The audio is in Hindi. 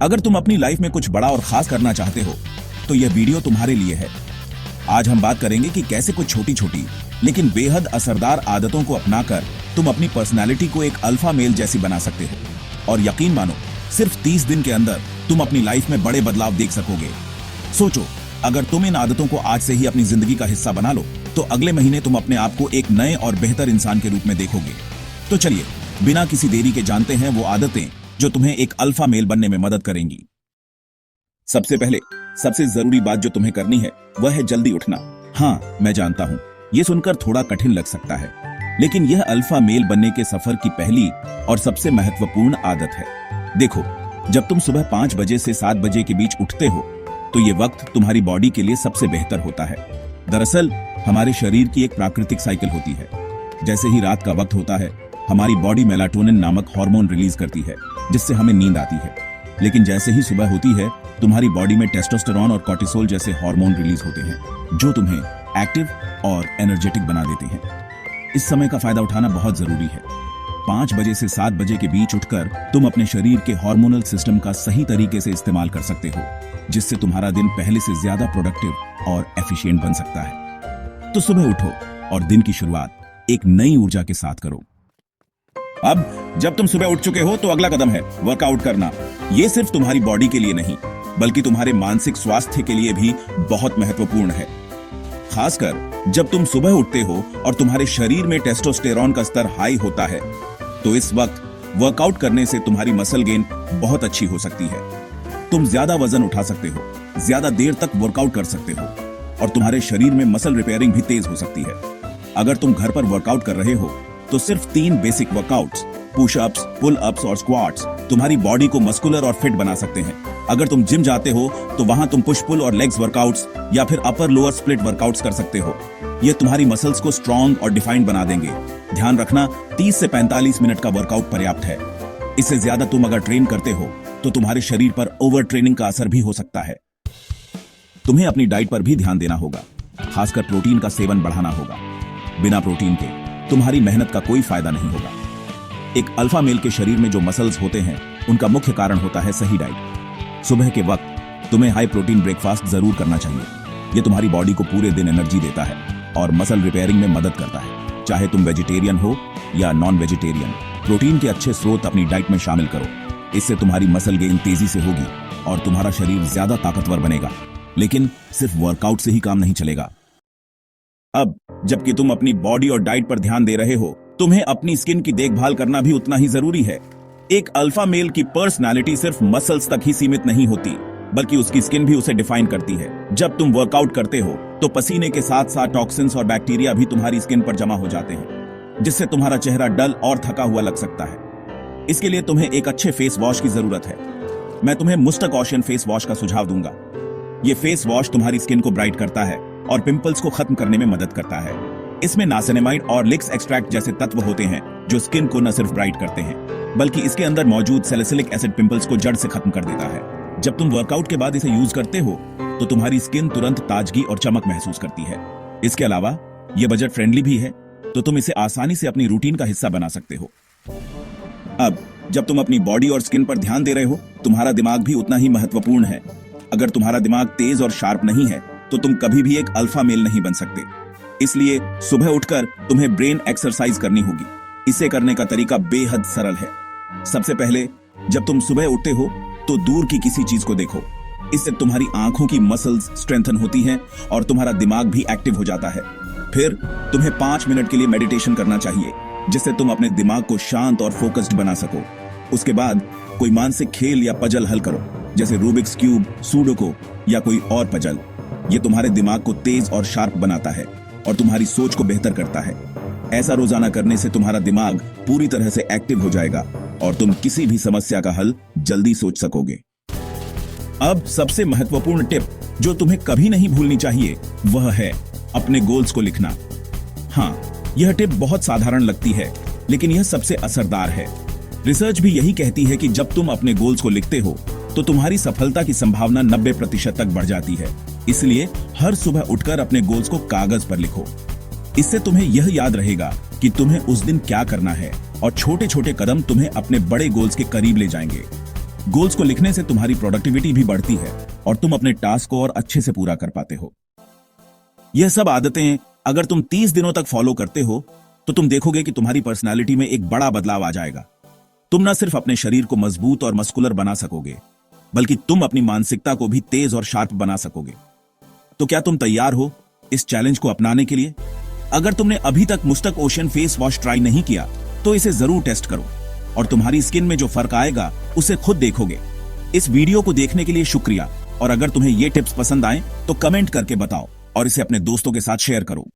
अगर तुम अपनी लाइफ में कुछ बड़ा और खास करना चाहते हो तो यह वीडियो तुम्हारे लिए है। आज हम बात करेंगे कि कैसे कुछ छोटी छोटी लेकिन बेहद असरदार आदतों को अपनाकर तुम अपनी पर्सनालिटी को एक अल्फा मेल जैसी बना सकते हो। और यकीन मानो, सिर्फ 30 दिन के अंदर तुम अपनी लाइफ में बड़े बदलाव देख सकोगे। सोचो, अगर तुम इन आदतों को आज से ही अपनी जिंदगी का हिस्सा बना लो तो अगले महीने तुम अपने आप को एक नए और बेहतर इंसान के रूप में देखोगे। तो चलिए, बिना किसी देरी के जानते हैं वो आदतें जो तुम्हें एक अल्फा मेल बनने में मदद करेंगी। सबसे पहले सबसे जरूरी बात जो तुम्हें करनी है वह है जल्दी उठना। हाँ, मैं जानता हूं ये सुनकर थोड़ा कठिन लग सकता है, लेकिन यह अल्फा मेल बनने के सफर की पहली और सबसे महत्वपूर्ण आदत है। देखो, जब तुम सुबह 5 बजे से 7 बजे के बीच उठते हो तो ये वक्त तुम्हारी बॉडी के लिए सबसे बेहतर होता है। दरअसल हमारे शरीर की एक प्राकृतिक साइकिल होती है। जैसे ही रात का वक्त होता है, हमारी बॉडी मेलाटोनिन नामक हार्मोन रिलीज करती है, जिससे हमें नींद आती है। लेकिन जैसे ही सुबह होती है, तुम्हारी बॉडी में टेस्टोस्टेरोन और कॉर्टिसोल जैसे हार्मोन रिलीज होते हैं, जो तुम्हें एक्टिव और एनर्जेटिक बना देते हैं। इस समय का फायदा उठाना बहुत जरूरी है। 5 बजे से 7 बजे के बीच उठकर तुम अपने शरीर के हार्मोनल सिस्टम का सही तरीके से इस्तेमाल कर सकते हो, जिससे तुम्हारा दिन पहले से ज्यादा प्रोडक्टिव और एफिशिएंट बन सकता है। तो सुबह उठो और दिन की शुरुआत एक नई ऊर्जा के साथ करो। अब जब तुम सुबह उठ चुके हो तो अगला कदम है वर्कआउट करना। ये सिर्फ तुम्हारी बॉडी के लिए नहीं, बल्कि तुम्हारे मानसिक स्वास्थ्य के लिए भी बहुत महत्वपूर्ण है। खासकर जब तुम सुबह उठते हो और तुम्हारे शरीर में टेस्टोस्टेरोन का स्तर हाई होता है, तो इस वक्त वर्कआउट करने से तुम्हारी मसल गेन बहुत अच्छी हो सकती है। तुम ज्यादा वजन उठा सकते हो, ज्यादा देर तक वर्कआउट कर सकते हो और तुम्हारे शरीर में मसल रिपेयरिंग भी तेज हो सकती है। अगर तुम घर पर वर्कआउट कर रहे हो तो सिर्फ 3 basic workouts, pushups, pull ups और स्क्वाट्स तुम्हारी बॉडी को मस्कुलर और फिट बना सकते हैं। अगर तुम जिम जाते हो तो वहां तुम पुश पुल और लेग्स वर्कआउट्स या फिर अपर लोअर स्प्लिट वर्कआउट्स कर सकते हो। ये तुम्हारी मसल्स को स्ट्रॉन्ग और डिफाइंड बना देंगे। ध्यान रखना, 30 से 45 मिनट का वर्कआउट पर्याप्त है। इससे ज्यादा तुम अगर ट्रेन करते हो तो तुम्हारे शरीर पर ओवर ट्रेनिंग का असर भी हो सकता है। तुम्हें अपनी डाइट पर भी ध्यान देना होगा, खासकर प्रोटीन का सेवन बढ़ाना होगा। बिना प्रोटीन के तुम्हारी मेहनत का कोई फायदा नहीं होगा। एक अल्फा मेल के शरीर में जो मसल्स होते हैं, उनका मुख्य कारण होता है सही डाइट। सुबह के वक्त तुम्हें हाई प्रोटीन ब्रेकफास्ट जरूर करना चाहिए। यह तुम्हारी बॉडी को पूरे दिन एनर्जी देता है और मसल रिपेयरिंग में मदद करता है। चाहे तुम वेजिटेरियन हो या नॉन वेजिटेरियन, प्रोटीन के अच्छे स्रोत अपनी डाइट में शामिल करो। इससे तुम्हारी मसल गेन तेजी से होगी और तुम्हारा शरीर ज्यादा ताकतवर बनेगा। लेकिन सिर्फ वर्कआउट से ही काम नहीं चलेगा। अब जबकि तुम अपनी बॉडी और डाइट पर ध्यान दे रहे हो, तुम्हें अपनी स्किन की देखभाल करना भी उतना ही जरूरी है। एक अल्फा मेल की पर्सनालिटी सिर्फ मसल्स तक ही सीमित नहीं होती, बल्कि उसकी स्किन भी उसे डिफाइन करती है। जब तुम वर्कआउट करते हो तो पसीने के साथ साथ टॉक्सिन्स और बैक्टीरिया भी तुम्हारी स्किन पर जमा हो जाते हैं, जिससे तुम्हारा चेहरा डल और थका हुआ लग सकता है। इसके लिए तुम्हें एक अच्छे फेस वॉश की जरूरत है। मैं तुम्हें मुस्टक ओशन फेस वॉश का सुझाव दूंगा। ये फेस वॉश तुम्हारी स्किन को ब्राइट करता है और पिंपल्स को खत्म करने में मदद करता है। इसमें नासेनेमाइड और लिक्स एक्सट्रैक्ट जैसे तत्व होते हैं जो स्किन को न सिर्फ ब्राइट करते हैं, बल्कि इसके अंदर मौजूद सैलिसिलिक एसिड पिंपल्स को जड़ से खत्म कर देता है। जब तुम वर्कआउट के बाद इसे यूज करते हो तो तुम्हारी स्किन तुरंत ताजगी और चमक महसूस करती है। इसके अलावा यह बजट फ्रेंडली भी है, तो तुम इसे आसानी से अपनी रूटीन का हिस्सा बना सकते हो। अब जब तुम अपनी बॉडी और स्किन पर ध्यान दे रहे हो, तुम्हारा दिमाग भी उतना ही महत्वपूर्ण है। अगर तुम्हारा दिमाग तेज और शार्प नहीं है तो तुम कभी भी एक अल्फा मेल नहीं बन सकते। इसलिए सुबह उठकर तुम्हें ब्रेन एक्सरसाइज करनी होगी। इसे करने का तरीका बेहद सरल है। सबसे पहले जब तुम सुबह उठते हो तो दूर की किसी चीज को देखो। इससे तुम्हारी आंखों की मसल्स स्ट्रेंथन होती हैं और तुम्हारा दिमाग भी एक्टिव हो जाता है। फिर तुम्हें 5 मिनट के लिए मेडिटेशन करना चाहिए, जिससे तुम अपने दिमाग को शांत और फोकस्ड बना सको। उसके बाद कोई मानसिक खेल या पजल हल करो, जैसे रूबिक्स क्यूब, सुडोको या कोई और पजल। ये तुम्हारे दिमाग को तेज और शार्प बनाता है और तुम्हारी सोच को बेहतर करता है। ऐसा रोजाना करने से तुम्हारा दिमाग पूरी तरह से एक्टिव हो जाएगा और तुम किसी भी समस्या का हल जल्दी सोच सकोगे। अब सबसे महत्वपूर्ण टिप जो तुम्हें कभी नहीं भूलनी चाहिए, वह है अपने गोल्स को लिखना। हाँ, यह टिप बहुत साधारण लगती है, लेकिन यह सबसे असरदार है। रिसर्च भी यही कहती है कि जब तुम अपने गोल्स को लिखते हो तो तुम्हारी सफलता की संभावना 90% तक बढ़ जाती है। इसलिए हर सुबह उठकर अपने गोल्स को कागज पर लिखो। इससे तुम्हें यह याद रहेगा कि तुम्हें उस दिन क्या करना है और छोटे छोटे कदम तुम्हें अपने बड़े गोल्स के करीब ले जाएंगे। गोल्स को लिखने से तुम्हारी प्रोडक्टिविटी भी बढ़ती है और तुम अपने टास्क को और अच्छे से पूरा कर पाते हो। यह सब आदतें अगर तुम 30 दिनों तक फॉलो करते हो तो तुम देखोगे कि तुम्हारी पर्सनालिटी में एक बड़ा बदलाव आ जाएगा। तुम न सिर्फ अपने शरीर को मजबूत और मस्कुलर बना सकोगे, बल्कि तुम अपनी मानसिकता को भी तेज और शार्प बना सकोगे। तो क्या तुम तैयार हो इस चैलेंज को अपनाने के लिए? अगर तुमने अभी तक मुस्तक ओशन फेस वॉश ट्राई नहीं किया तो इसे जरूर टेस्ट करो और तुम्हारी स्किन में जो फर्क आएगा उसे खुद देखोगे। इस वीडियो को देखने के लिए शुक्रिया, और अगर तुम्हें ये टिप्स पसंद आए तो कमेंट करके बताओ और इसे अपने दोस्तों के साथ शेयर करो।